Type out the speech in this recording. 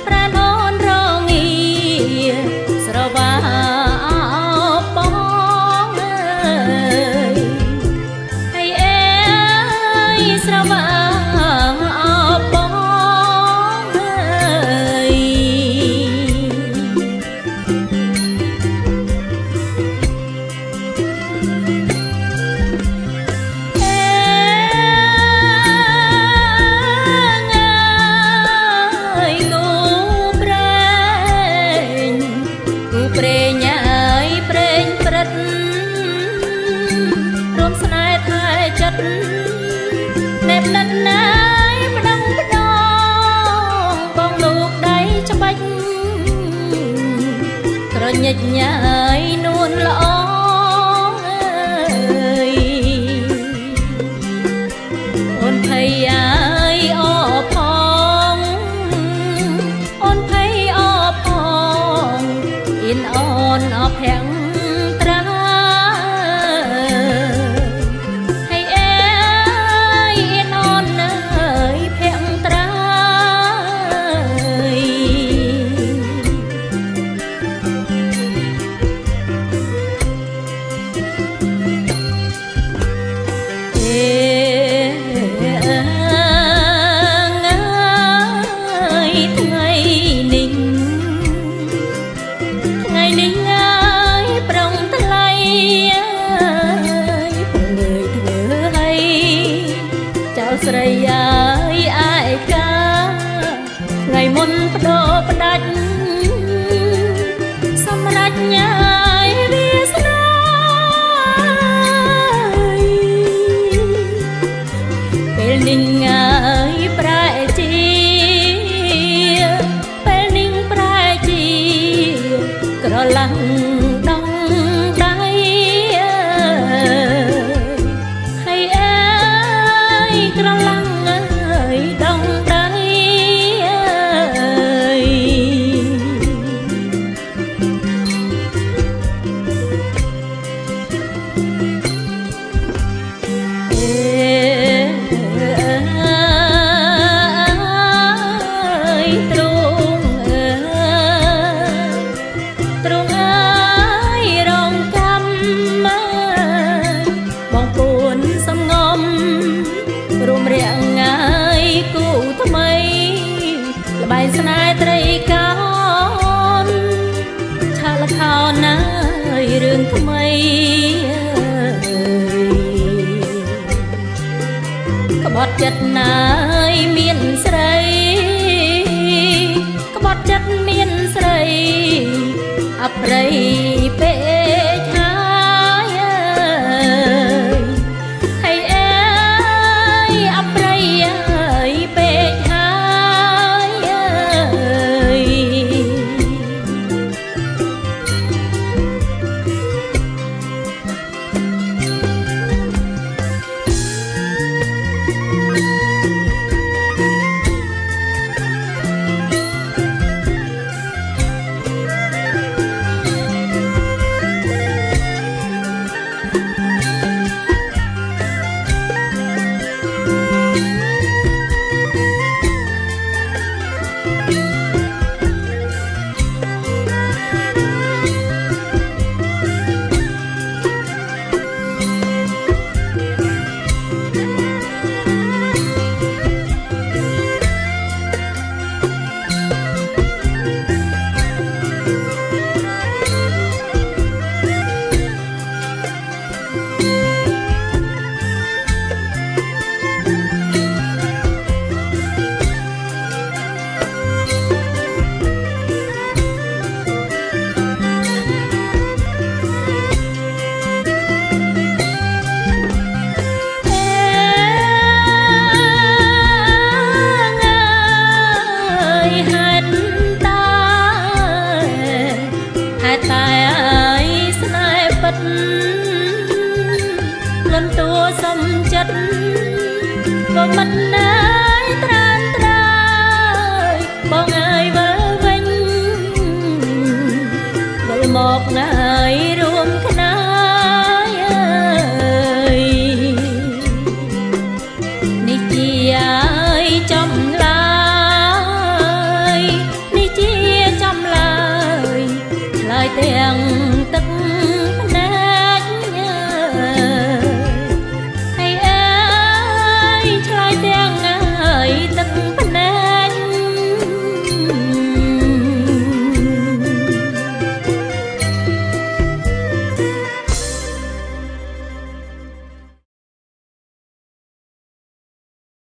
ប្រាណអូនរងាស្រវាបងអើយហើយអើយស្រវាបងអើយព្រេងអើយព្រេងព្រឹត្តរួមស្នេហ៍ថែចិត្តណែបដិតណាយម្ដងម្ដងបងលោកដៃច្បាច់ក្រញិចញ៉ាយនួនល្អអើយអូនភ័យអើយអផងអូនភ័យអផងអ៊ីនអូនអភាំងត្រាហើយអើយអ៊ីនអូនអើយភាំងត្រាថ្ងៃនេះថ្ងៃនេះអើយប្រងថ្លៃអើយប្រងើយធ្វើឲ្យចៅស្រីអើយអាយកាថ្ងៃមុនបដោផ្ដាច់សម្រេចញ៉ាយវាស្នាពេលនេះអើយប្រែជាពេលនេះប្រែជាក្រឡាំងដងដៃហើយអើយក្រឡាំងអើយដងដៃរួមរាងងាយគូថ្មីល្បែងស្នេហ៍ត្រីកោនឆាលខោនណាយរឿងថ្មីក្បត់ចិត្តណាយមានស្រីក្បត់ចិត្តមានស្រីអប្រិយ